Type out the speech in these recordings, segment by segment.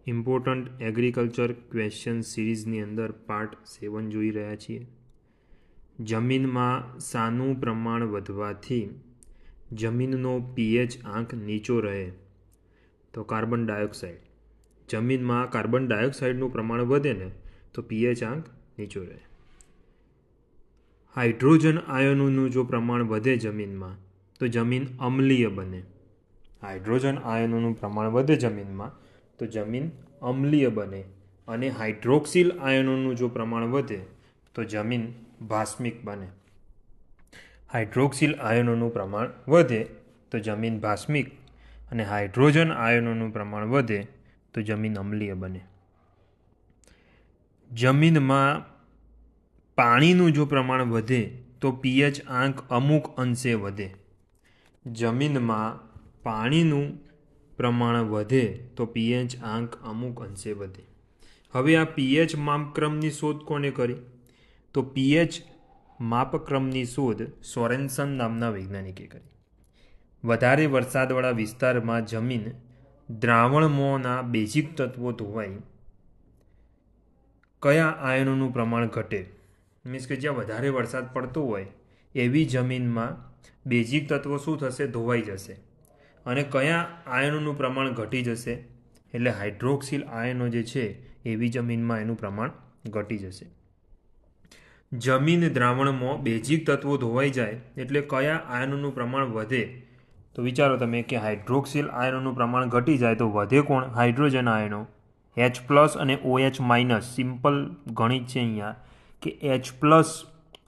Important agriculture question સિરીઝની અંદર part 7 જોઈ રહ્યા છીએ. જમીનમાં શાનું પ્રમાણ વધવાથી જમીનનો પીએચ આંક નીચો રહે? તો કાર્બન ડાયોક્સાઇડ. જમીનમાં કાર્બન ડાયોક્સાઇડનું પ્રમાણ વધે ને તો પીએચ આંક નીચો રહે. હાઇડ્રોજન આયનોનું જો પ્રમાણ વધે જમીનમાં તો જમીન અમ્લીય બને. હાઇડ્રોજન આયનોનું પ્રમાણ વધે જમીનમાં તો જમીન અમ્લીય બને અને હાઇડ્રોક્સિલ આયનોનું જો પ્રમાણ વધે તો જમીન ભાસ્મિક બને. હાઇડ્રોક્સિલ આયનોનું પ્રમાણ વધે તો જમીન ભાસ્મિક અને હાઇડ્રોજન આયનોનું પ્રમાણ વધે તો જમીન અમ્લીય બને. જમીનમાં પાણીનું જો પ્રમાણ વધે તો પીએચ આંક અમુક અંશે વધે. જમીનમાં પાણીનું પ્રમાણ વધે તો પીએચ આંક અમુક અંશે વધે. હવે આ પીએચ માપક્રમની શોધ કોને કરી? તો પીએચ માપક્રમની શોધ સોરેન્સન નામના વૈજ્ઞાનિકે કરી. વધારે વરસાદવાળા વિસ્તારમાં જમીન દ્રાવણમાંના બેઝિક તત્વો ધોવાઈ કયા આયનોનું પ્રમાણ ઘટે? મીન્સ કે જ્યાં વધારે વરસાદ પડતો હોય એવી જમીનમાં બેઝિક તત્વો શું થશે? ધોવાઈ જશે. અને કયા આયનોનું પ્રમાણ ઘટી જશે? એટલે હાઇડ્રોક્સિલ આયનો જે છે એવી જમીનમાં એનું પ્રમાણ ઘટી જશે. જમીન દ્રાવણમાં બેઝિક તત્વો ધોવાઈ જાય એટલે કયા આયનોનું પ્રમાણ વધે? તો વિચારો તમે કે હાઇડ્રોક્સિલ આયનોનું પ્રમાણ ઘટી જાય તો વધે કોણ? હાઇડ્રોજન આયનો. H+ અને OH-. સિમ્પલ ગણિત છે અહીંયા કે H+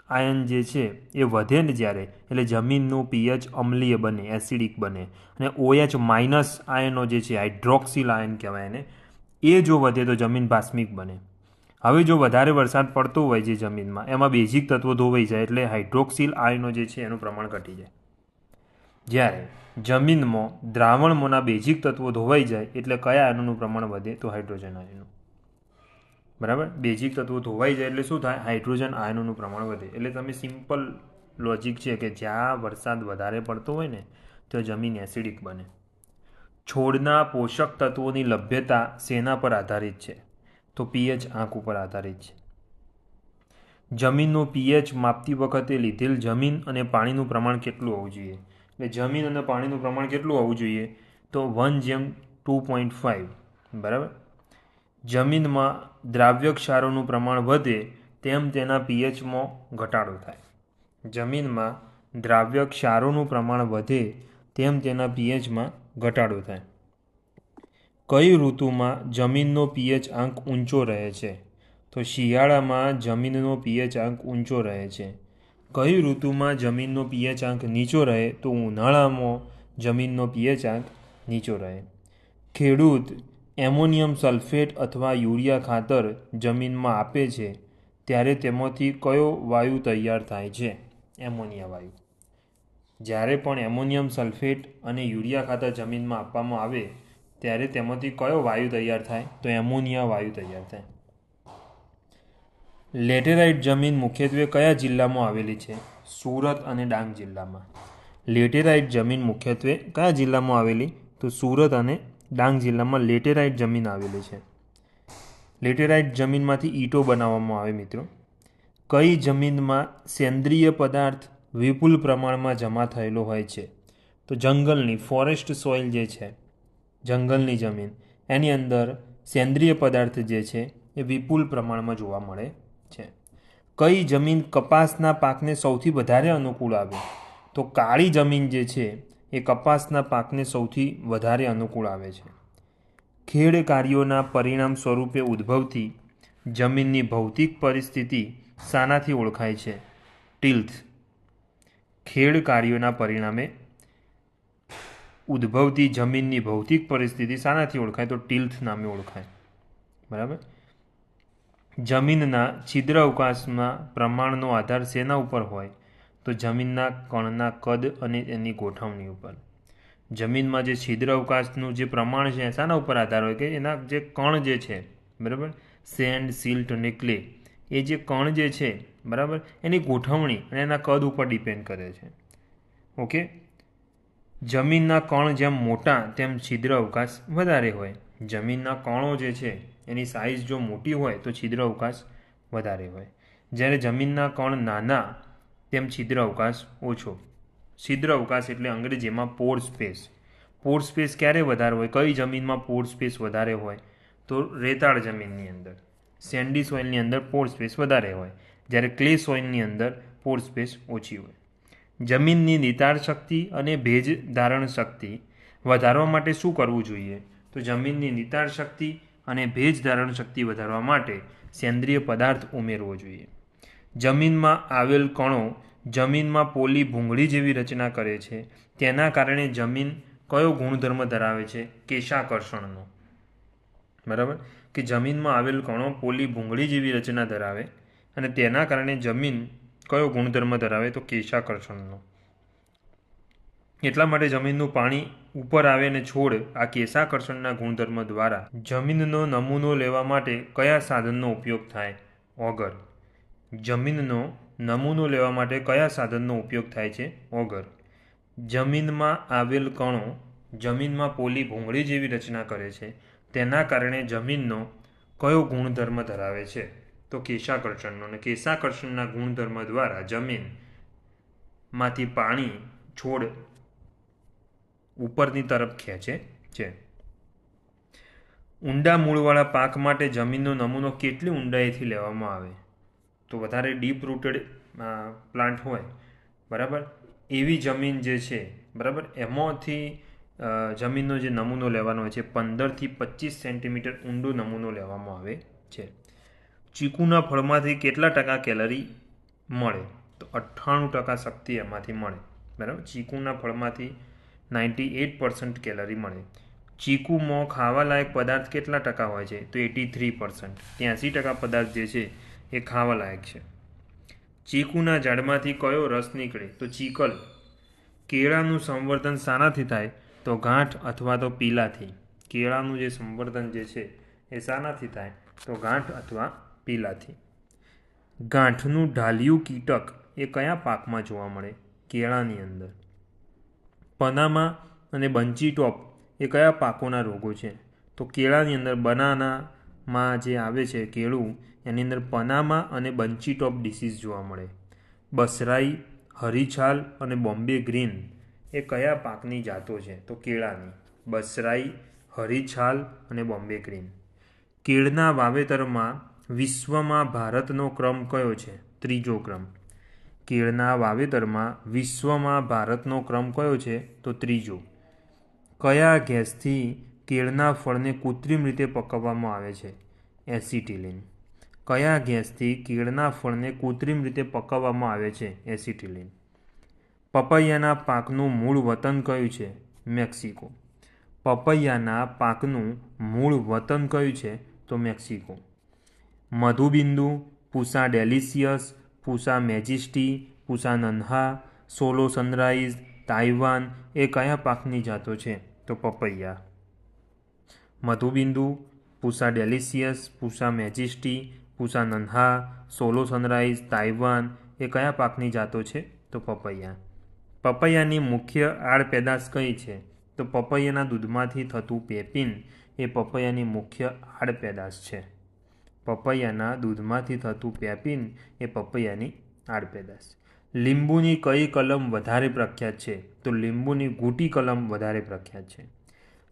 આયન જે છે એ વધે ને જ્યારે એટલે જમીનનું પીએચ અમ્લીય બને, એસિડિક બને. અને OH- આયનો જે છે હાઇડ્રોક્સિલ આયન કહેવાય એને, એ જો વધે તો જમીન ભાસ્મિક બને. હવે જો વધારે વરસાદ પડતો હોય જે જમીનમાં એમાં બેઝિક તત્વો ધોવાઈ જાય એટલે હાઇડ્રોક્સિલ આયનો જે છે એનું પ્રમાણ ઘટી જાય. જ્યારે જમીનમાં દ્રાવણમાંના બેઝિક તત્વો ધોવાઈ જાય એટલે કયા આયનોનું પ્રમાણ વધે? તો હાઇડ્રોજન આયનો. બરાબર? બેઝિક તત્વો ધોવાઈ જાય એટલે શું થાય? હાઇડ્રોજન આયનોનું પ્રમાણ વધે. એટલે તમે સિમ્પલ લોજિક છે કે જ્યાં વરસાદ વધારે પડતો હોય ને તો જમીન એસિડિક બને. છોડના પોષક તત્વોની લભ્યતા શેના પર આધારિત છે? તો પીએચ આંક ઉપર આધારિત છે. જમીનનો પીએચ માપતી વખતે લીધેલ જમીન અને પાણીનું પ્રમાણ કેટલું હોવું જોઈએ? એટલે જમીન અને પાણીનું પ્રમાણ કેટલું હોવું જોઈએ? તો 1:2.5. બરાબર? જમીનમાં દ્રાવ્ય ક્ષારોનું પ્રમાણ વધે તેમ તેના પીએચમાં ઘટાડો થાય. જમીનમાં દ્રાવ્ય ક્ષારોનું પ્રમાણ વધે તેમ તેના પીએચમાં ઘટાડો થાય. કઈ ઋતુમાં જમીનનો પીએચ આંક ઊંચો રહે છે? તો શિયાળામાં જમીનનો પીએચ આંક ઊંચો રહે છે. કઈ ઋતુમાં જમીનનો પીએચ આંક નીચો રહે? તો ઉનાળામાં જમીનનો પીએચ આંક નીચો રહે. ખેડૂત એમોનિયમ સલ્ફેટ અથવા યુરિયા ખાતર જમીનમાં આપે છે ત્યારે તેમાંથી કયો વાયુ તૈયાર થાય છે? એમોનિયા વાયુ. જ્યારે પણ એમોનિયમ સલ્ફેટ અને યુરિયા ખાતર જમીનમાં આપવામાં આવે ત્યારે તેમાંથી કયો વાયુ તૈયાર થાય? તો એમોનિયા વાયુ તૈયાર થાય. લેટેરાઇટ જમીન મુખ્યત્વે કયા જિલ્લામાં આવેલી છે? સુરત અને ડાંગ જિલ્લામાં. લેટેરાઇટ જમીન મુખ્યત્વે કયા જિલ્લામાં આવેલી? તો સુરત અને ડાંગ જિલ્લામાં લેટેરાઇટ જમીન આવેલી છે. લેટેરાઇટ જમીનમાંથી ઈંટો બનાવવામાં આવે મિત્રો. કઈ જમીનમાં સેન્દ્રિય પદાર્થ વિપુલ પ્રમાણમાં જમા થયેલો હોય છે? તો જંગલની ફોરેસ્ટ સોઇલ જે છે જંગલની જમીન એની અંદર સેન્દ્રિય પદાર્થ જે છે એ વિપુલ પ્રમાણમાં જોવા મળે છે. કઈ જમીન કપાસના પાકને સૌથી વધારે અનુકૂળ આવે? તો કાળી જમીન જે છે એ કપાસના પાકને સૌથી વધારે અનુકૂળ આવે છે. ખેડ કાર્યોના પરિણામ સ્વરૂપે ઉદ્ભવતી જમીનની ભૌતિક પરિસ્થિતિ શાનાથી ઓળખાય છે? ટિલ્થ. ખેડ કાર્યોના પરિણામે ઉદ્ભવતી જમીનની ભૌતિક પરિસ્થિતિ શાનાથી ઓળખાય? તો ટિલ્થ નામે ઓળખાય. બરાબર? જમીનના છિદ્ર અવકાશના પ્રમાણનો આધાર શેના ઉપર હોય? તો જમીનના કણના કદ અને એની ગોઠવણી ઉપર. જમીનમાં જે છિદ્ર અવકાશનું જે પ્રમાણ છે શાના ઉપર આધાર હોય? કે એના જે કણ જે છે, બરાબર, સેન્ડ, સિલ્ટ અને ક્લે, એ જે કણ જે છે, બરાબર, એની ગોઠવણી અને એના કદ ઉપર ડિપેન્ડ કરે છે. ઓકે. જમીનના કણ જેમ મોટા તેમ છિદ્ર અવકાશ વધારે હોય. જમીનના કણો જે છે એની સાઇઝ જો મોટી હોય તો છિદ્ર અવકાશ વધારે હોય, જ્યારે જમીનના કણ નાના તેમ છિદ્ર અવકાશ ઓછો. છિદ્ર અવકાશ એટલે અંગ્રેજીમાં પોર સ્પેસ. પોર સ્પેસ ક્યારે વધારે હોય? કઈ જમીનમાં પોર સ્પેસ વધારે હોય? તો રેતાળ જમીનની અંદર, સેન્ડી સોઇલની અંદર પોર સ્પેસ વધારે હોય, જ્યારે ક્લે સોઇલની અંદર પોર સ્પેસ ઓછી હોય. જમીનની નિતાર શક્તિ અને ભેજ ધારણ શક્તિ વધારવા માટે શું કરવું જોઈએ? તો જમીનની નિતાર શક્તિ અને ભેજ ધારણ શક્તિ વધારવા માટે સેન્દ્રિય પદાર્થ ઉમેરવો જોઈએ. જમીનમાં આવેલ કણો જમીનમાં પોલી ભૂંગળી જેવી રચના કરે છે, તેના કારણે જમીન કયો ગુણધર્મ ધરાવે છે? કેશાકર્ષણનો. બરાબર, કે જમીનમાં આવેલ કણો પોલી ભૂંગળી જેવી રચના ધરાવે અને તેના કારણે જમીન કયો ગુણધર્મ ધરાવે? તો કેશાકર્ષણનો. એટલા માટે જમીનનું પાણી ઉપર આવે અને છોડ આ કેશાકર્ષણના ગુણધર્મ દ્વારા. જમીનનો નમૂનો લેવા માટે કયા સાધનનો ઉપયોગ થાય? ઓગર. જમીનનો નમૂનો લેવા માટે કયા સાધનનો ઉપયોગ થાય છે? ઓગર. જમીનમાં આવેલ કણો જમીનમાં પોલી ભૂંગળી જેવી રચના કરે છે, તેના કારણે જમીનનો કયો ગુણધર્મ ધરાવે છે? તો કેશાકર્ષણનો. અને કેશાકર્ષણના ગુણધર્મ દ્વારા જમીનમાંથી પાણી છોડ ઉપરની તરફ ખેંચે છે. ઊંડા મૂળવાળા પાક માટે જમીનનો નમૂનો કેટલી ઊંડાઈથી લેવામાં આવે? તો વધારે ડીપ રૂટેડ પ્લાન્ટ હોય, બરાબર, એવી જમીન જે છે, બરાબર, એમાંથી જમીનનો જે નમૂનો લેવાનો હોય છે 15થી 25 સેન્ટીમીટર ઊંડો નમૂનો લેવામાં આવે છે. ચીકુના ફળમાંથી કેટલા ટકા કેલરી મળે? તો 98% શક્તિ એમાંથી મળે. બરાબર, ચીકુના ફળમાંથી 98% કેલરી મળે. ચીકુમાં ખાવાલાયક પદાર્થ કેટલા ટકા હોય છે? તો 83%. 83% પદાર્થ જે છે એ ખાવાલાયક છે. ચીકુના ઝાડમાંથી કયો રસ નીકળે? તો ચીકલ. કેળાનું સંવર્ધન શાનાથી થાય? તો ગાંઠ અથવા તો પીલાથી. કેળાનું જે સંવર્ધન જે છે એ શાનાથી થાય? તો ગાંઠ અથવા પીલાથી. ગાંઠનું ઢાલિયું કીટક એ કયા પાકમાં જોવા મળે? કેળાની અંદર. પનામા અને બંચી ટોપ એ કયા પાકોના રોગો છે? તો કેળાની અંદર બનાનામાં જે આવે છે કેળું, એની અંદર પનામા અને બંચી ટોપ ડિસીઝ જોવા મળે. બસરાઈ, હરીછાલ અને બોમ્બે ગ્રીન એ કયા પાકની જાતો છે? તો કેળાની. બસરાઈ, હરીછાલ અને બોમ્બે ગ્રીન. કેળના વાવેતરમાં વિશ્વમાં ભારતનો ક્રમ કયો છે? ત્રીજો ક્રમ. કેળના વાવેતરમાં વિશ્વમાં ભારતનો ક્રમ કયો છે? તો ત્રીજો. કયા ગેસથી કેળના ફળને કૃત્રિમ રીતે પકવવામાં આવે છે? એસિટિલિન. કયા ગેસથી કેળના ફળને કૃત્રિમ રીતે પકવવામાં આવે છે? એસિટિલિન. પપૈયાના પાકનું મૂળ વતન કયું છે? મેક્સિકો. પપૈયાના પાકનું મૂળ વતન કયું છે? તો Mexico. Madhubindu, Pusa delicious, Pusa majesty, Pusa Nanha, solo sunrise, Taiwan એ કયા પાકની જાતો છે? તો પપૈયા. Madhubindu, Pusa delicious, Pusa majesty, Pusa Nanha, solo sunrise, Taiwan એ કયા પાકની જાતો છે? તો પપૈયા. પપૈયાની મુખ્ય આડપેદાશ કઈ છે? તો પપૈયાના દૂધમાંથી થતું પેપિન એ પપૈયાની મુખ્ય આડપેદાશ છે. પપૈયાના દૂધમાંથી થતું પેપિન એ પપૈયાની આડપેદાશ. લીંબુની કઈ કલમ વધારે પ્રખ્યાત છે? તો લીંબુની ઘૂંટી કલમ વધારે પ્રખ્યાત છે.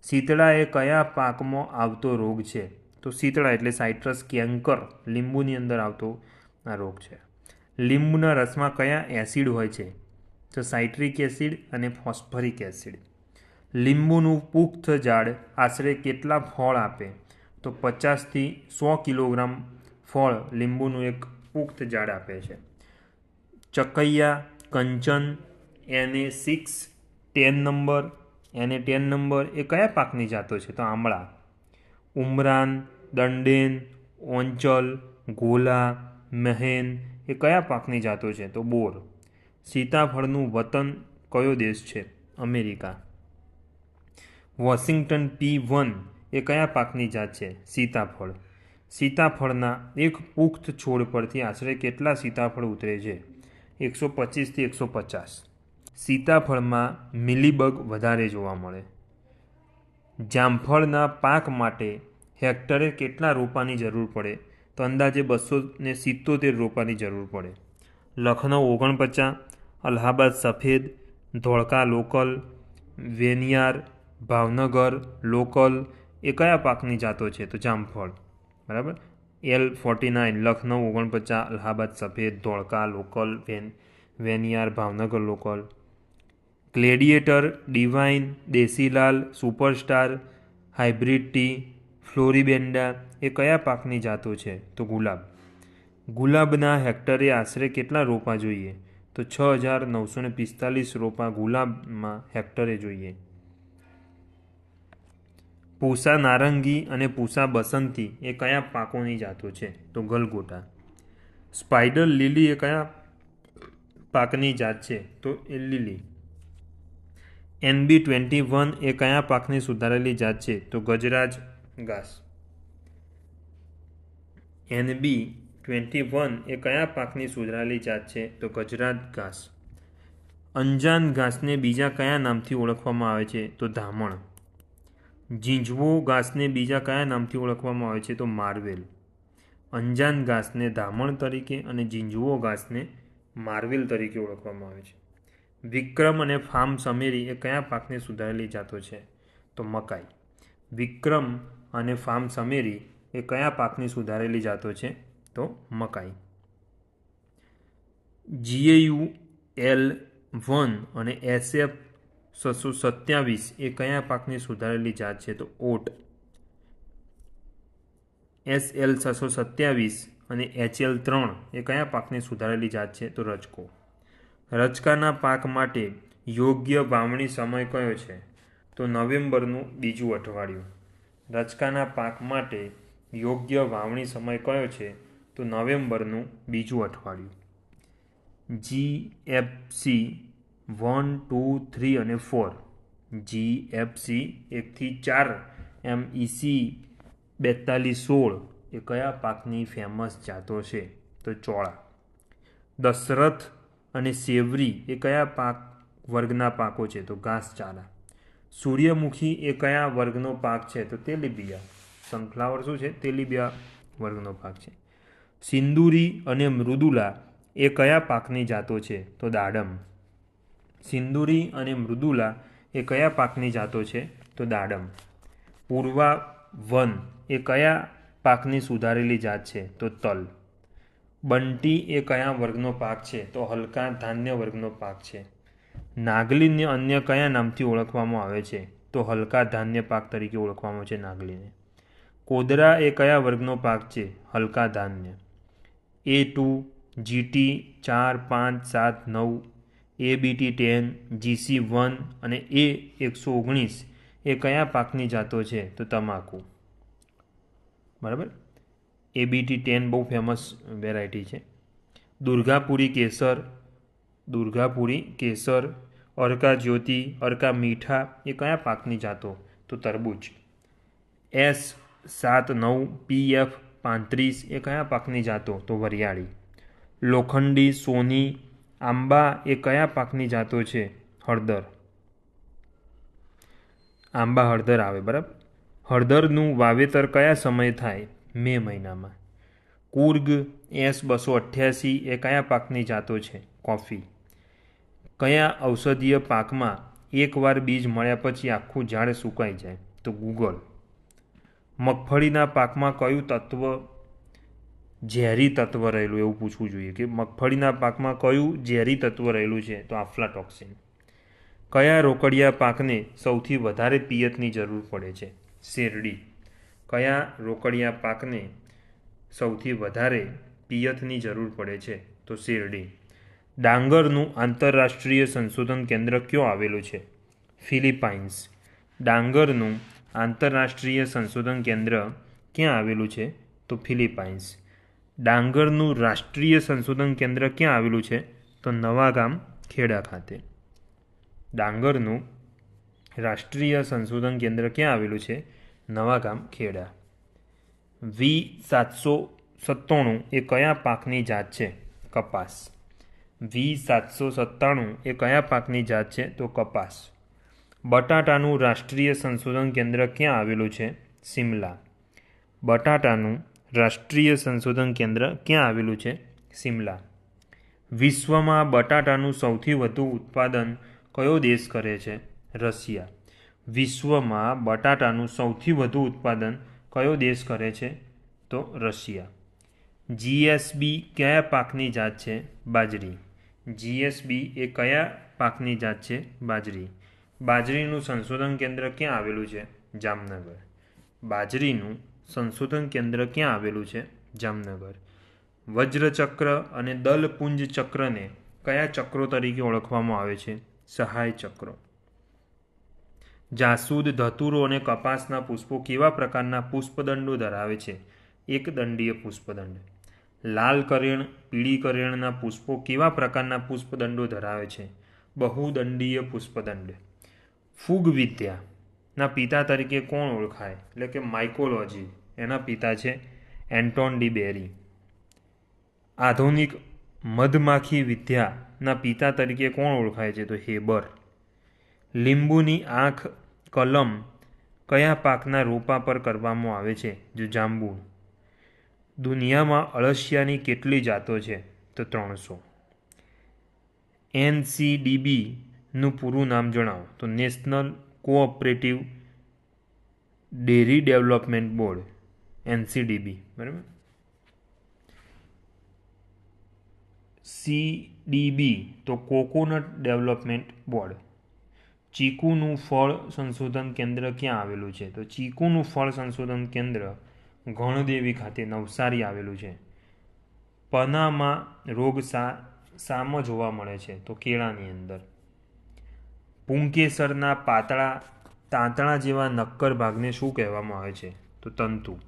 શીતળા એ કયા પાકમાં આવતો રોગ છે? તો શીતળા એટલે સાઇટ્રસ કેન્કર લીંબુની અંદર આવતો આ રોગ છે. લીંબુના રસમાં કયા એસિડ હોય છે? તો સાઇટ્રિક એસિડ અને ફોસ્ફરિક એસિડ. લીંબુનું પુખ્ત ઝાડ આશરે કેટલા ફળ આપે? તો 50થી 100 કિલોગ્રામ ફળ લીંબુનું એક પુખ્ત ઝાડ આપે છે. ચકૈયા, કંચન, NA6, 10 નંબર, NA10 નંબર એ કયા પાકની જાતો છે? તો આમળા. ઉમરાન, દંડેન, ઓંચલ, ગોલા, મહેન એ કયા પાકની જાતો છે? તો બોર. સીતાફળનું વતન કયો દેશ છે? અમેરિકા. વોશિંગ્ટન P1 એ કયા પાકની જાત છે? સીતાફળ. સીતાફળના એક પુખ્ત છોડ પરથી આશરે કેટલા સીતાફળ ઉતરે છે? 125થી 150. સીતાફળમાં મિલીબગ વધારે જોવા મળે. જામફળના પાક માટે હેક્ટરે કેટલા રોપાની જરૂર પડે? તો અંદાજે 277 રોપાની જરૂર પડે. લખનઉ 49, અલ્હાબાદ સફેદ, ધોળકા લોકલ, વેનિયાર, ભાવનગર લોકલ એ કયા પાકની જાતો છે? તો જામફળ. બરાબર. L49 લખનઉ 49, અલ્હાબાદ સફેદ, ધોળકા લોકલ, વેનિયાર, Bhavnagar local. Gladiator, divine, Desilal, superstar, hybrid tea, floribunda એ કયા પાકની જાતો છે? તો ગુલાબ. ગુલાબના હેક્ટરે આશરે કેટલા રોપા જોઈએ? તો 6,945 રોપા ગુલાબમાં હેક્ટરે જોઈએ. પૂસા નારંગી અને પૂસા બસંતી એ કયા પાકોની જાતો છે? તો ગલગોટા. સ્પાઇડર લીલી એ કયા પાકની જાત છે? તો એ લીલી. NB21 એ કયા પાકની સુધારેલી જાત છે? તો ગજરાજ ઘાસ. NB21 એ કયા પાકની સુધારેલી જાત છે? તો ગજરાજ ઘાસ. અંજાન ઘાસને બીજા કયા નામથી ઓળખવામાં આવે છે? તો ધામણ. ઝીંઝવો ઘાસને બીજા કયા નામથી ઓળખવામાં આવે છે? તો માર્વેલ. અંજાન ઘાસને ધામણ તરીકે અને ઝીંઝવો ઘાસને માર્વેલ તરીકે ઓળખવામાં આવે છે. વિક્રમ અને ફાર્મ સમેરી એ કયા પાકની સુધારેલી જાતો છે? તો મકાઈ. વિક્રમ અને ફાર્મ સમેરી એ કયા પાકની સુધારેલી જાતો છે? તો મકાઈ. GAUL1 અને SF627 એ કયા પાકની સુધારેલી જાત છે? તો ઓટ. SL627 અને HL3 એ કયા પાકની સુધારેલી જાત છે? તો રજકો. રચકાના પાક માટે યોગ્ય વાવણી સમય કયો છે? તો નવેમ્બરનું બીજું અઠવાડિયું. રચકાના પાક માટે યોગ્ય વાવણી સમય કયો છે? તો નવેમ્બરનું બીજું અઠવાડિયું. GFC 1, 2, 3 અને 4. GFC 1-4 MEC 4216 એ કયા પાકની ફેમસ જાતો છે? તો ચોળા. દશરથ અને સેવરી એ કયા પાક વર્ગના પાકો છે? તો ઘાસચારા. સૂર્યમુખી એ કયા વર્ગનો પાક છે? તો તેલીબિયા. સનફ્લાવર શું છે? તેલીબિયા વર્ગનો પાક છે. સિંદૂરી અને મૃદુલા એ કયા પાકની જાતો છે? તો દાડમ. સિંદૂરી અને મૃદુલા એ કયા પાકની જાતો છે? તો દાડમ. પૂર્વા 1 એ કયા પાકની સુધારેલી જાત છે? તો તલ. બંટી એ કયા વર્ગનો પાક છે? તો હલકા ધાન્ય વર્ગનો પાક છે. નાગલીને અન્ય કયા નામથી ઓળખવામાં આવે છે? તો હલકા ધાન્ય પાક તરીકે ઓળખવામાં આવે છે નાગલીને. કોદરા એ કયા વર્ગનો પાક છે? હલકા ધાન્ય. A2, GT 4, 5, 7, 9, ABT 10, GC1 અને A119 એ કયા પાકની જાતો છે? તો તમાકુ. બરાબર. ABT 10 બહુ ફેમસ વેરાયટી છે. દુર્ગાપુરી કેસર, અરકા જ્યોતિ, અરકા મીઠા એ કયા પાકની જાતો? તો તરબૂચ. S79PF35 એ કયા પાકની જાતો? તો વરિયાળી. લોખંડી, સોની, આંબા એ કયા પાકની જાતો છે? હળદર. આંબા હળદર આવે. બરાબર. હળદરનું વાવેતર કયા સમયે થાય? મે મહિનામાં. કુર્ગ S288 એ કયા પાકની જાતો છે? કોફી. કયા ઔષધીય પાકમાં એકવાર બીજ મળ્યા પછી આખું ઝાડ સુકાઈ જાય? તો ગુગળ. મગફળીના પાકમાં કયું તત્વ ઝેરી તત્વ રહેલું? એવું પૂછવું જોઈએ કે મગફળીના પાકમાં કયું ઝેરી તત્વ રહેલું છે? તો આફ્લાટોક્સિન. કયા રોકડિયા પાકને સૌથી વધારે પિયતની જરૂર પડે છે? શેરડી. કયા રોકડિયા પાકને સૌથી વધારે પિયતની જરૂર પડે છે? તો શેરડી. ડાંગરનું આંતરરાષ્ટ્રીય સંશોધન કેન્દ્ર ક્યાં આવેલું છે? ફિલિપાઇન્સ. ડાંગરનું આંતરરાષ્ટ્રીય સંશોધન કેન્દ્ર ક્યાં આવેલું છે? તો ફિલિપાઇન્સ. ડાંગરનું રાષ્ટ્રીય સંશોધન કેન્દ્ર ક્યાં આવેલું છે? તો નવાગામ ખેડા ખાતે. ડાંગરનું રાષ્ટ્રીય સંશોધન કેન્દ્ર ક્યાં આવેલું છે? નવાગામ ખેડા. V797 એ કયા પાકની જાત છે? કપાસ. V797 એ કયા પાકની જાત છે? તો કપાસ. બટાટાનું રાષ્ટ્રીય સંશોધન કેન્દ્ર ક્યાં આવેલું છે? સિમલા. બટાટાનું રાષ્ટ્રીય સંશોધન કેન્દ્ર ક્યાં આવેલું છે? સિમલા. વિશ્વમાં બટાટાનું સૌથી વધુ ઉત્પાદન કયો દેશ કરે છે? રશિયા. વિશ્વમાં બટાટાનું સૌથી વધુ ઉત્પાદન કયો દેશ કરે છે? તો રશિયા. જીએસબી કયા પાકની જાત છે? બાજરી. જીએસબી એ કયા પાકની જાત છે? બાજરી. બાજરીનું સંશોધન કેન્દ્ર ક્યાં આવેલું છે? જામનગર. બાજરીનું સંશોધન કેન્દ્ર ક્યાં આવેલું છે? જામનગર. વજ્રચક્ર અને દલપુંજ ચક્રને કયા ચક્રો તરીકે ઓળખવામાં આવે છે? સહાય ચક્રો. જાસૂદ, ધતુરો અને કપાસના પુષ્પો કેવા પ્રકારના પુષ્પદંડો ધરાવે છે? એકદંડીય પુષ્પદંડ. લાલ કરેણ, પીળી કરેણના પુષ્પો કેવા પ્રકારના પુષ્પદંડો ધરાવે છે? બહુદંડીય પુષ્પદંડ. ફૂગવિદ્યાના પિતા તરીકે કોણ ઓળખાય? એટલે કે માઇકોલોજી. એના પિતા છે એન્ટોન ડી બેરી. આધુનિક મધમાખી વિદ્યાના પિતા તરીકે કોણ ઓળખાય છે? તો હેબર. લીંબુની આંખ કલમ કયા પાકના રોપા પર કરવામાં આવે છે? જો જાંબુ. દુનિયામાં અળસિયાની કેટલી જાતો છે? તો 300. NCDBનું પૂરું નામ જણાવો. તો national cooperative dairy development board. NCDB. બરાબર. CDB તો કોકોનટ ડેવલપમેન્ટ બોર્ડ. ચીકુનું ફળ સંશોધન કેન્દ્ર ક્યાં આવેલું છે? તો ચીકુનું ફળ સંશોધન કેન્દ્ર ગણદેવી ખાતે નવસારી આવેલું છે. પનામા રોગ શામાં જોવા મળે છે? તો કેળાની અંદર. પુંકેસરના તાંતણા જેવા નક્કર ભાગને શું કહેવામાં આવે છે? તો તંતુ.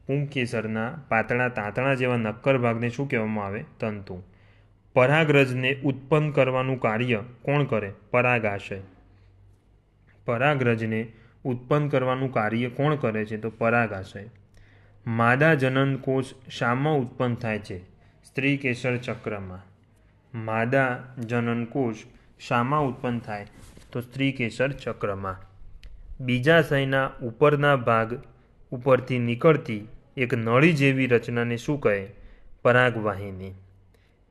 પુંકેસરના તાંતણા જેવા નક્કર ભાગને શું કહેવામાં આવે? તંતુ. પરાગરજને ઉત્પન્ન કરવાનું કાર્ય કોણ કરે? પરાગાશય. પરાગરજને ઉત્પન્ન કરવાનું કાર્ય કોણ કરે છે? તો પરાગાશય. માદા જનનકોષ શામાં ઉત્પન્ન થાય છે? સ્ત્રીકેસર ચક્રમાં. માદા જનનકોષ શામાં ઉત્પન્ન થાય? તો સ્ત્રીકેસર ચક્રમાં. બીજાશયના ઉપરના ભાગ ઉપરથી નીકળતી એક નળી જેવી રચનાને શું કહે? પરાગવાહિની.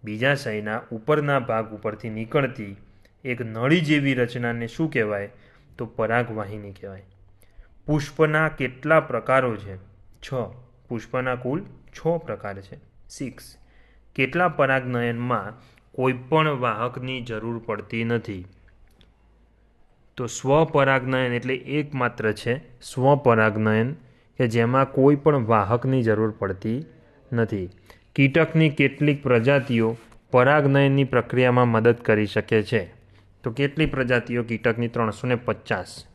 બીજાશયના ઉપરના ભાગ ઉપરથી નીકળતી એક નળી જેવી રચનાને શું કહેવાય? તો પરાગવાહિની કહેવાય. પુષ્પના કેટલા પ્રકારો છે? 6. પુષ્પના કુલ 6 પ્રકાર છે. 6. કેટલા પરાગનયનમાં કોઈપણ વાહકની જરૂર પડતી નથી? તો સ્વપરાગનયન એટલે એકમાત્ર છે સ્વપરાગનયન કે જેમાં કોઈ પણ વાહકની જરૂર પડતી નથી. કીટકની કેટલીક પ્રજાતિઓ પરાગનયનની પ્રક્રિયામાં મદદ કરી શકે છે? તો કેટલી પ્રજાતિઓ કીટકની? 350.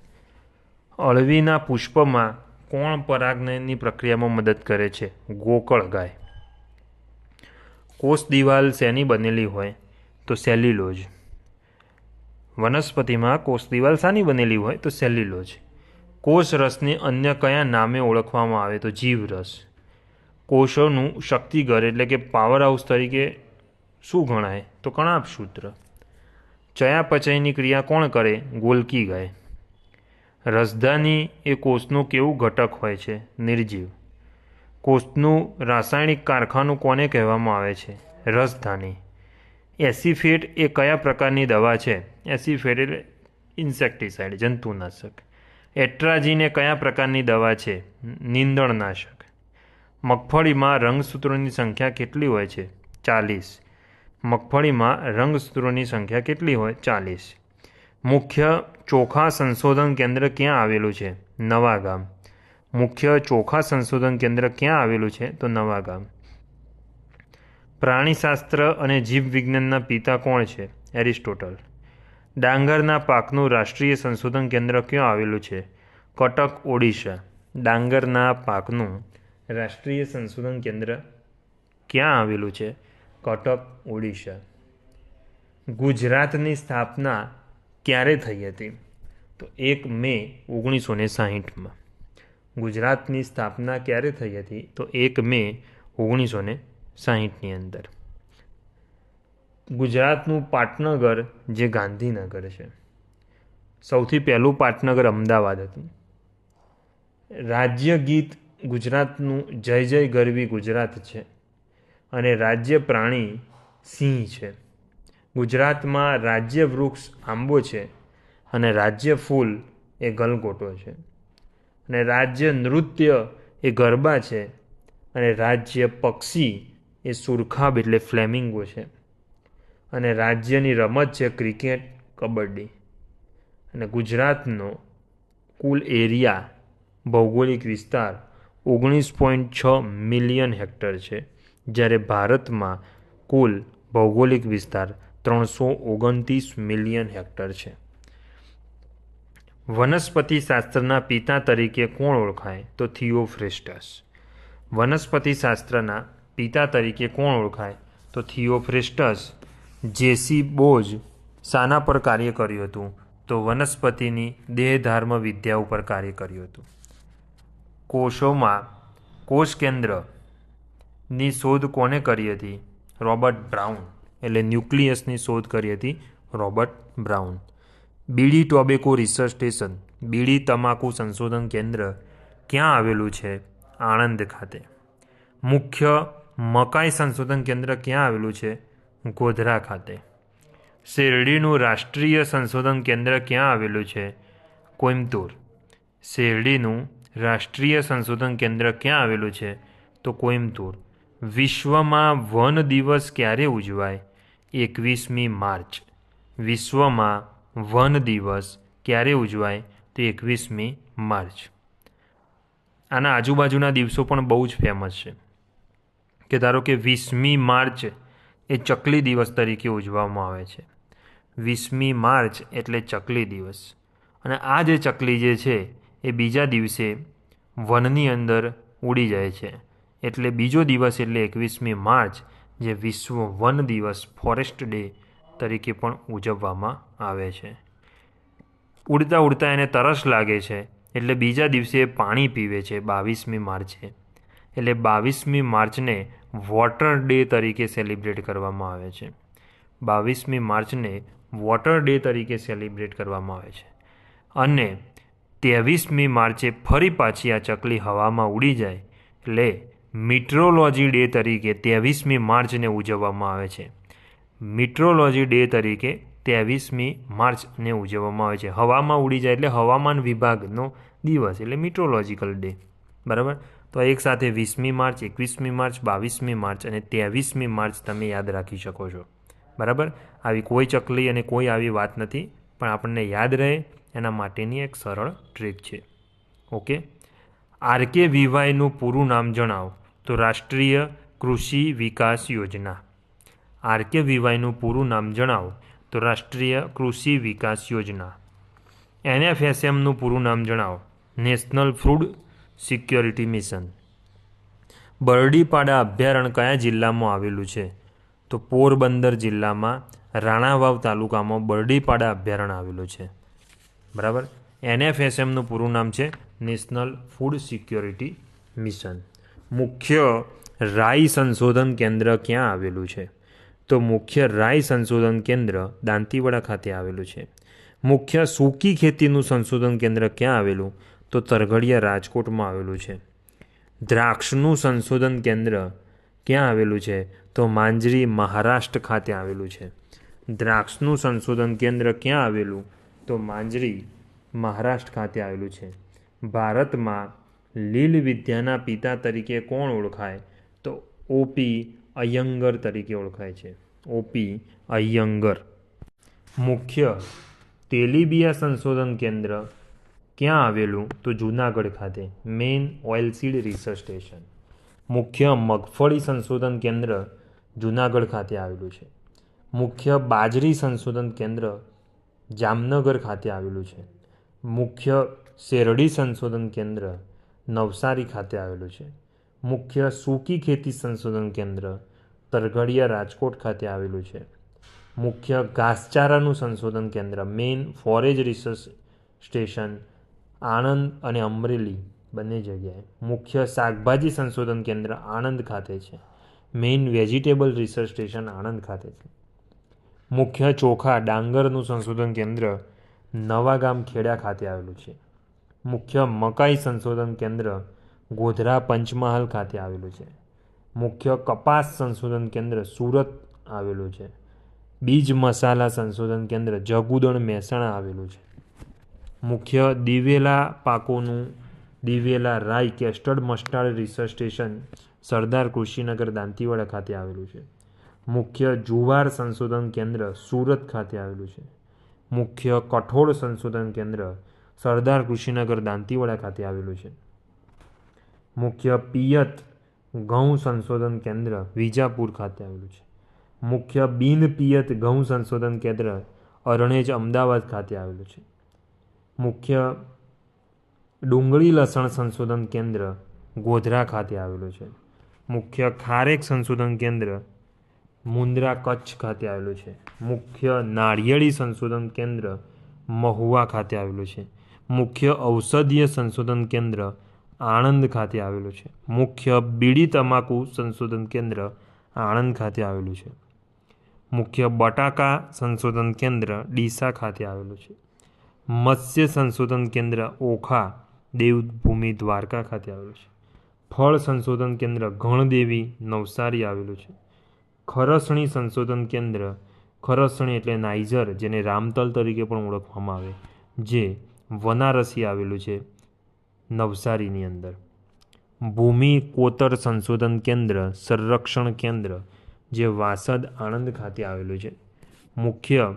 અળવીના પુષ્પમાં કોણ પરાગનયનની પ્રક્રિયામાં મદદ કરે છે? ગોકળ ગાય. કોષ દિવાલ શેની બનેલી હોય? તો સેલ્યુલોઝ. વનસ્પતિમાં કોષ દિવાલ શાની બનેલી હોય? તો સેલ્યુલોઝ. કોષ રસને અન્ય કયા નામે ઓળખવામાં આવે? તો જીવરસ. કોષોનું શક્તિઘર એટલે કે પાવર હાઉસ તરીકે શું ગણાય? તો કણાભસૂત્ર. ચયાપચયની ક્રિયા કોણ કરે? ગોલ્કી ગાય. રસધાની એ કોષનું કેવું ઘટક હોય છે? નિર્જીવ. કોષનું રાસાયણિક કારખાનું કોને કહેવામાં આવે છે? રસધાની. એસિફેટ એ કયા પ્રકારની દવા છે? એસિફેટ એટલે ઇન્સેક્ટિસાઇડ, જંતુનાશક. એટ્રાજીન એ કયા પ્રકારની દવા છે? નીંદણનાશક. મગફળીમાં રંગસૂત્રોની સંખ્યા કેટલી હોય છે? 40. મગફળીમાં રંગસૂત્રોની સંખ્યા કેટલી હોય? 40. મુખ્ય ચોખા સંશોધન કેન્દ્ર ક્યાં આવેલું છે? નવાગામ. મુખ્ય ચોખા સંશોધન કેન્દ્ર ક્યાં આવેલું છે? તો નવાગામ. પ્રાણીશાસ્ત્ર અને જીવવિજ્ઞાનના પિતા કોણ છે? એરિસ્ટોટલ. ડાંગરના પાકનું રાષ્ટ્રીય સંશોધન કેન્દ્ર ક્યાં આવેલું છે? કટક, ઓડિશા. ડાંગરના પાકનું રાષ્ટ્રીય સંશોધન કેન્દ્ર ક્યાં આવેલું છે? કટક, ઓડિશા. ગુજરાતની સ્થાપના ક્યારે થઈ હતી? તો 1 મે 1960માં. ગુજરાતની સ્થાપના ક્યારે થઈ હતી? તો 1 મે 1960ની અંદર. ગુજરાતનું પાટનગર જે ગાંધીનગર છે. સૌથી પહેલું પાટનગર અમદાવાદ હતું. રાજ્ય ગીત ગુજરાતનું જય જય ગરવી ગુજરાત છે અને રાજ્ય પ્રાણી સિંહ છે. ગુજરાતમાં રાજ્ય વૃક્ષ આંબો છે અને રાજ્ય ફૂલ એ ગલગોટો છે અને રાજ્ય નૃત્ય એ ગરબા છે અને રાજ્ય પક્ષી એ સુરખાબ એટલે ફ્લેમિંગો છે અને રાજ્યની રમત છે ક્રિકેટ, કબડ્ડી. અને ગુજરાતનો કુલ એરિયા ભૌગોલિક વિસ્તાર 19.6 મિલિયન હેક્ટર છે, જ્યારે ભારતમાં કુલ ભૌગોલિક વિસ્તાર 329 મિલિયન હેક્ટર છે. વનસ્પતિ શાસ્ત્રના પિતા તરીકે કોણ ઓળખાય? તો થિયોફ્રેસ્ટસ. વનસ્પતિ શાસ્ત્રના પિતા તરીકે કોણ ઓળખાય? તો થિયોફ્રેસ્ટસ. જેસી બોઝ શાના પર કાર્ય કર્યું હતું? તો વનસ્પતિની દેહધાર્મ વિદ્યા ઉપર કાર્ય કર્યું હતું. કોષોમાં કોષ કેન્દ્રની શોધ કોને કરી હતી? Robert Brown. એટલે ન્યુક્લિયસની શોધ કરી હતી Robert Brown. Bidi tobacco research station, bidi તમાકુ સંશોધન કેન્દ્ર ક્યાં આવેલું છે? આણંદ ખાતે. મુખ્ય મકાઈ સંશોધન કેન્દ્ર ક્યાં આવેલું છે? ગોધરા ખાતે. શેરડીનું રાષ્ટ્રીય સંશોધન કેન્દ્ર ક્યાં આવેલું છે? કોઈમ્બતુર. શેરડીનું રાષ્ટ્રીય સંશોધન કેન્દ્ર ક્યાં આવેલું છે? તો કોઈમ્બતુર. વિશ્વમાં વન દિવસ ક્યારે ઉજવાય? 21મી માર્ચ. વિશ્વમાં વન દિવસ ક્યારે ઉજવાય? તો 21મી માર્ચ. આના આજુબાજુના દિવસો પણ બહુ જ ફેમસ છે કે ધારો કે 20મી માર્ચ એ ચકલી દિવસ તરીકે ઉજવવામાં આવે છે. 20મી માર્ચ એટલે ચકલી દિવસ. અને આ જે ચકલી જે છે એ બીજા દિવસે વનની અંદર ઉડી જાય છે, એટલે બીજો દિવસ એટલે 21મી માર્ચ જે વિશ્વ વન દિવસ ફોરેસ્ટ ડે તરીકે પણ ઉજવવામાં આવે છે. ઉડતા ઉડતા એને તરસ લાગે છે એટલે બીજા દિવસે પાણી પીવે છે 22મી માર્ચે. એટલે 22મી માર્ચને વોટર ડે તરીકે સેલિબ્રેટ કરવામાં આવે છે. 22મી માર્ચને વોટર ડે તરીકે સેલિબ્રેટ કરવામાં આવે છે. અને 23મી માર્ચે ફરી પાછી આ ચકલી હવામાં ઉડી જાય એટલે મીટ્રોલોજી ડે તરીકે 23મી માર્ચને ઉજવવામાં આવે છે. મીટ્રોલોજી ડે તરીકે 23મી માર્ચને ઉજવવામાં આવે છે. હવામાં ઉડી જાય એટલે હવામાન વિભાગનો દિવસ એટલે મીટ્રોલોજીકલ ડે. બરાબર. તો એક સાથે 20મી માર્ચ, 21મી માર્ચ, 22મી માર્ચ અને 23મી માર્ચ તમે યાદ રાખી શકો છો. બરાબર. આવી કોઈ ચકલી અને કોઈ આવી વાત નથી, પણ આપણને યાદ રહે એના માટેની એક સરળ ટ્રીક છે. ઓકે. RKVYનું પૂરું નામ જણાવો. તો રાષ્ટ્રીય કૃષિ વિકાસ યોજના. RKVYનું પૂરું નામ જણાવો. તો રાષ્ટ્રીય કૃષિ વિકાસ યોજના. NFSMનું પૂરું નામ જણાવો. National food security mission. Bardipada અભયારણ્ય કયા જિલ્લામાં આવેલું છે? તો પોરબંદર જિલ્લામાં રાણાવાવ તાલુકામાં બરડીપાડા અભયારણ્ય આવેલું છે. બરાબર. NFSMનું પૂરું નામ છે નેશનલ ફૂડ સિક્યોરિટી મિશન. મુખ્ય રાઈ સંશોધન કેન્દ્ર ક્યાં આવેલું છે? તો મુખ્ય રાઈ સંશોધન કેન્દ્ર દાંતીવાડા ખાતે આવેલું છે. મુખ્ય સૂકી ખેતીનું સંશોધન કેન્દ્ર ક્યાં આવેલું? તો તરઘડિયા રાજકોટમાં આવેલું છે. દ્રાક્ષનું સંશોધન કેન્દ્ર ક્યાં આવેલું છે? તો માંજરી મહારાષ્ટ્ર ખાતે આવેલું છે. દ્રાક્ષનું સંશોધન કેન્દ્ર ક્યાં આવેલું? તો માંજરી મહારાષ્ટ્ર ખાતે આવેલું છે. ભારતમાં લીલ વિદ્યાના પિતા તરીકે કોણ ઓળખાય? તો OP અય્યંગર તરીકે ઓળખાય છે. OP અય્યંગર. મુખ્ય તેલીબિયા સંશોધન કેન્દ્ર ક્યાં આવેલું? તો જૂનાગઢ ખાતે. Main oilseed research station. મુખ્ય મગફળી સંશોધન કેન્દ્ર જૂનાગઢ ખાતે આવેલું છે. મુખ્ય બાજરી સંશોધન કેન્દ્ર જામનગર ખાતે આવેલું છે. મુખ્ય શેરડી સંશોધન કેન્દ્ર નવસારી ખાતે આવેલું છે. મુખ્ય સૂકી ખેતી સંશોધન કેન્દ્ર તરઘડિયા રાજકોટ ખાતે આવેલું છે. મુખ્ય ઘાસચારાનું સંશોધન કેન્દ્ર main forage research station Anand અને અમરેલી બંને જગ્યાએ. મુખ્ય શાકભાજી સંશોધન કેન્દ્ર આણંદ ખાતે છે. Main vegetable research station Anand ખાતે છે. મુખ્ય ચોખા ડાંગરનું સંશોધન કેન્દ્ર નવાગામ ખેડા ખાતે આવેલું છે. મુખ્ય મકાઈ સંશોધન કેન્દ્ર ગોધરા પંચમહાલ ખાતે આવેલું છે. મુખ્ય કપાસ સંશોધન કેન્દ્ર સુરત આવેલું છે. બીજ મસાલા સંશોધન કેન્દ્ર જગુદણ મહેસાણા આવેલું છે. મુખ્ય દિવેલા પાકોનું દિવેલા રાઈ કેસ્ટર્ડ મસ્ટાર્ડ રિસર્ચ સ્ટેશન સરદાર કૃષિનગર દાંતીવાડા ખાતે આવેલું છે. મુખ્ય જુવાર સંશોધન કેન્દ્ર સુરત ખાતે આવેલું છે. મુખ્ય કઠોળ સંશોધન કેન્દ્ર સરદાર કૃષિનગર દાંતીવાડા ખાતે આવેલું છે. મુખ્ય પિયત ઘઉં સંશોધન કેન્દ્ર વિજાપુર ખાતે આવેલું છે. મુખ્ય બિન પિયત ઘઉં સંશોધન કેન્દ્ર અરણેજ અમદાવાદ ખાતે આવેલું છે. મુખ્ય ડુંગળી લસણ સંશોધન કેન્દ્ર ગોધરા ખાતે આવેલું છે. મુખ્ય ખારેક સંશોધન કેન્દ્ર મુન્દ્રા કચ્છ ખાતે આવેલું છે. મુખ્ય નાળિયેરી સંશોધન કેન્દ્ર મહુવા ખાતે આવેલું છે. મુખ્ય ઔષધીય સંશોધન કેન્દ્ર આણંદ ખાતે આવેલું છે. મુખ્ય બીડી તમાકુ સંશોધન કેન્દ્ર આણંદ ખાતે આવેલું છે. મુખ્ય બટાકા સંશોધન કેન્દ્ર ડીસા ખાતે આવેલું છે. મત્સ્ય સંશોધન કેન્દ્ર ઓખા દેવભૂમિ દ્વારકા ખાતે આવેલું છે. ફળ સંશોધન કેન્દ્ર ગણદેવી નવસારી આવેલું છે. ખરસણી સંશોધન કેન્દ્ર ખરસણી એટલે નાઇજર જેને રામતલ તરીકે પણ ઓળખવામાં આવે જે વનારસી આવેલું છે નવસારીની અંદર. ભૂમિ કોતર સંશોધન કેન્દ્ર સંરક્ષણ કેન્દ્ર જે વાસદ આણંદ ખાતે આવેલું છે. મુખ્ય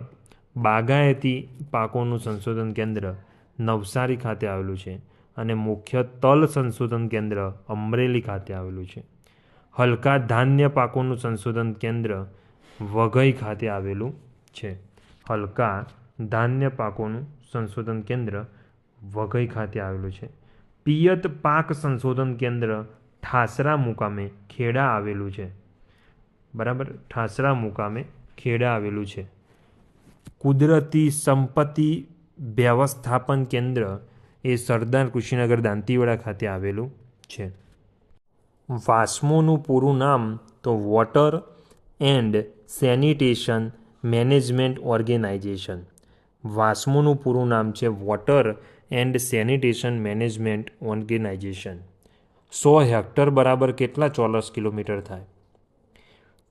બાગાયતી પાકોનું સંશોધન કેન્દ્ર નવસારી ખાતે આવેલું છે અને મુખ્ય તલ સંશોધન કેન્દ્ર અમરેલી ખાતે આવેલું છે. હલકા ધાન્ય પાકોનું સંશોધન કેન્દ્ર વઘઈ ખાતે આવેલું છે. હલકા ધાન્ય પાકોનું સંશોધન કેન્દ્ર વઘઈ ખાતે આવેલું છે. પિયત પાક સંશોધન કેન્દ્ર ઠાસરા મુકામે ખેડા આવેલું છે. બરાબર, ઠાસરા મુકામે ખેડા આવેલું છે. કુદરતી સંપત્તિ વ્યવસ્થાપન કેન્દ્ર એ સરદાર કૃષિનગર દાંતીવાડા ખાતે આવેલું છે. વાસ્મોનું પૂરું નામ તો water and sanitation management organisation. વાસ્મોનું પૂરું નામ છે water and sanitation management organisation. 100 hectare બરાબર કેટલા ચોરસ કિલોમીટર થાય?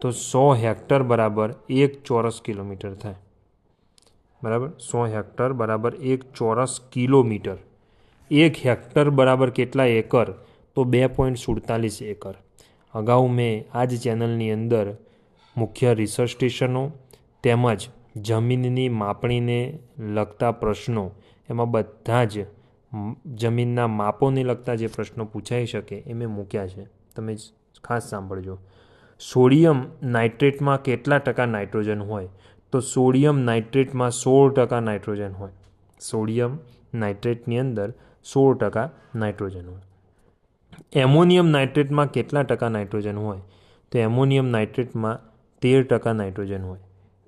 તો 100 હેક્ટર બરાબર 1 ચોરસ કિલોમીટર થાય. બરાબર, 100 હેક્ટર બરાબર 1 ચોરસ કિલોમીટર. 1 હેક્ટર બરાબર કેટલા એકર? તો 2.47 એકર. અગાઉ મેં આ જ ચેનલની અંદર મુખ્ય રિસર્ચ સ્ટેશનો તેમજ જમીનની માપણીને લગતા પ્રશ્નો એમાં બધા જ જમીનના માપોને લગતા જે પ્રશ્નો પૂછાઈ શકે એ મેં મૂક્યા છે. તમે ખાસ સાંભળજો. સોડિયમ નાઇટ્રેટમાં કેટલા ટકા નાઇટ્રોજન હોય? તો સોડિયમ નાઇટ્રેટમાં 16% નાઇટ્રોજન હોય. સોડિયમ નાઇટ્રેટની અંદર 16% નાઇટ્રોજન હોય. એમોનિયમ નાઇટ્રેટમાં કેટલા ટકા નાઇટ્રોજન હોય? તો એમોનિયમ નાઇટ્રેટમાં 13% નાઇટ્રોજન હોય.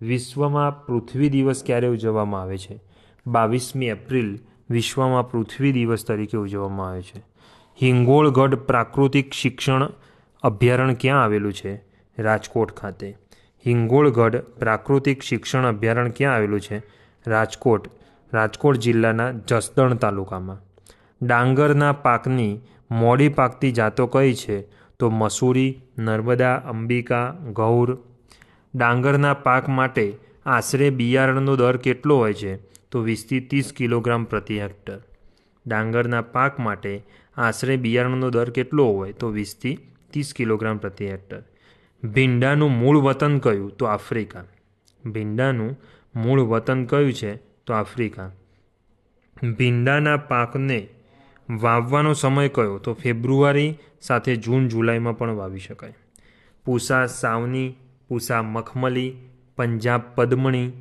વિશ્વમાં પૃથ્વી દિવસ ક્યારે ઉજવવામાં આવે છે? 22મી એપ્રિલ વિશ્વમાં પૃથ્વી દિવસ તરીકે ઉજવવામાં આવે છે. હિંગોળગઢ પ્રાકૃતિક શિક્ષણ અભયારણ્ય ક્યાં આવેલું છે? રાજકોટ ખાતે. હિંગોળગઢ પ્રાકૃતિક શિક્ષણ અભયારણ્ય ક્યાં આવેલું છે? રાજકોટ. રાજકોટ જિલ્લાના જસદણ તાલુકામાં. ડાંગરના પાકની મોડી પાકતી જાતો કઈ છે? તો મસૂરી, નર્મદા, અંબિકા, ગૌર. ડાંગરના પાક માટે આશરે બિયારણનો દર કેટલો હોય છે? તો 20થી 30 કિલોગ્રામ પ્રતિ હેક્ટર. ડાંગરના પાક માટે આશરે બિયારણનો દર કેટલો હોય? તો 20થી 30 કિલોગ્રામ પ્રતિ હેક્ટર. ભીંડાનું મૂળ વતન કયું? તો આફ્રિકા. ભીંડાનું મૂળ વતન કયું છે? તો આફ્રિકા. ભીંડાના પાકને વાવવાનો સમય કયો? તો ફેબ્રુઆરી સાથે જૂન જુલાઈમાં પણ વાવી શકાય. પૂસા સાવની, પૂસા મખમલી, પંજાબ પદ્મણી,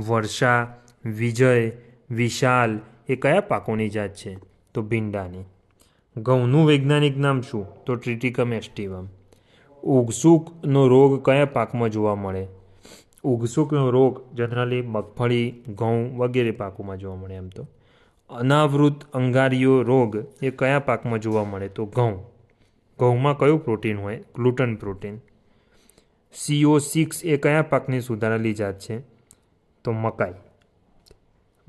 વર્ષા, વિજય, વિશાલ એ કયા પાકોની જાત છે? તો ભીંડાની. ઘઉંનું વૈજ્ઞાનિક નામ શું? તો ટ્રિટિકમ એસ્ટિવમ. ઉગસુકનો રોગ કયા પાકમાં જોવા મળે? ઉગસુકનો રોગ જનરલી મગફળી, ઘઉં વગેરે પાકોમાં જોવા મળે. એમ તો અનાવૃત અંગારીયો રોગ એ કયા પાકમાં જોવા મળે? તો ઘઉં. ઘઉંમાં કયું પ્રોટીન હોય? Gluten protein. CO6 એ કયા પાકની સુધારેલી જાત છે? તો મકાઈ.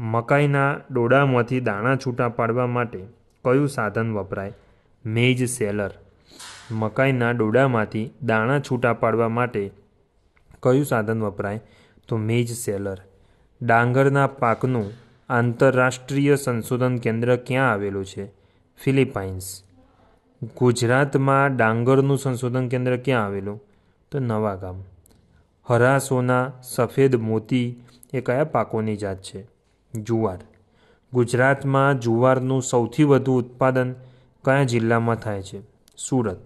મકાઈના ડોડામાંથી દાણા છૂટા પાડવા માટે કયું સાધન વપરાય? મેઇઝ શેલર. મકાઈના ડોડામાંથી દાણા છૂટા પાડવા માટે કયું સાધન વપરાય? તો મેઇઝ શેલર. ડાંગરના પાકનું આંતરરાષ્ટ્રીય સંશોધન કેન્દ્ર ક્યાં આવેલું છે? ફિલિપાઇન્સ. ગુજરાતમાં ડાંગરનું સંશોધન કેન્દ્ર ક્યાં આવેલું? તો નવાગામ. હરા સોના સફેદ મોતી એ કયા પાકોની જાત છે? જુવાર. ગુજરાતમાં જુવારનું સૌથી વધુ ઉત્પાદન કયા જિલ્લામાં થાય છે? સુરત.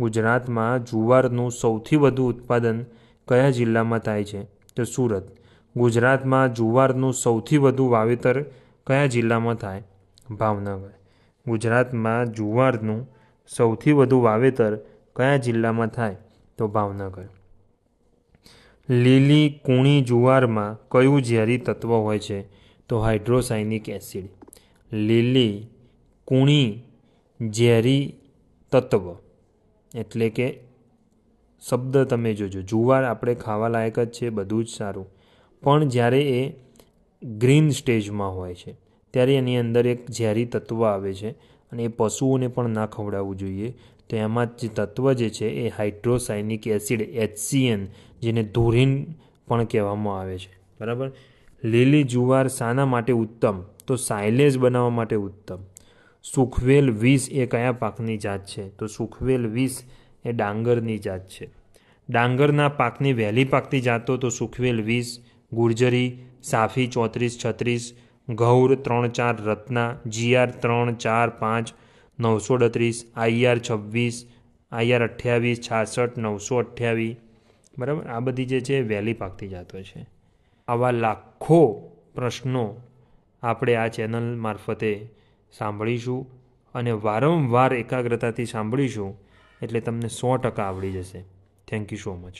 ગુજરાતમાં જુવારનું સૌથી વધુ ઉત્પાદન કયા જિલ્લામાં થાય છે? તો સુરત. ગુજરાતમાં જુવારનું સૌથી વધુ વાવેતર કયા જિલ્લામાં થાય? ભાવનગર. ગુજરાતમાં જુવારનું સૌથી વધુ વાવેતર કયા જિલ્લામાં થાય? તો ભાવનગર. લીલી કૂણી જુવારમાં કયું ઝેરી તત્વ હોય છે? તો હાઇડ્રોસાયનિક એસિડ. લીલી કૂણી ઝેરી તત્વ એટલે કે શબ્દ તમે જોજો. જુવાર આપણે ખાવા લાયક જ છે, બધું જ સારું, પણ જ્યારે એ ગ્રીન સ્ટેજમાં હોય છે ત્યારે એની અંદર એક ઝેરી તત્વ આવે છે અને એ પશુઓને પણ ના ખવડાવવું જોઈએ. તો એમાં જે તત્વ જે છે એ હાઇડ્રોસાયનિક એસિડ HCN, જેને ધોરીન પણ કહેવામાં આવે છે. બરાબર. લીલી જુવાર શાના માટે ઉત્તમ? તો સાયલેજ બનાવવા માટે ઉત્તમ. સુખવેલ 20 એ કયા પાકની જાત છે? તો સુખવેલ 20 એ ડાંગરની જાત છે. ડાંગરના પાકની વહેલી પાકતી જાતો તો સુખવેલ 20, ગુર્જરી, સાફી 3436, ગૌર 34, રત્ના, GR 3, 4, 5, 938, IR 26, IR 28, 66, 928. બરાબર. આ બધી જે છે વહેલી પાકતી જાતો છે. આવા લાખો પ્રશ્નો આપણે આ ચેનલ મારફતે સાંભળીશું અને વારંવાર એકાગ્રતાથી સાંભળીશું એટલે તમને 100% આવડી જશે. Thank you so much.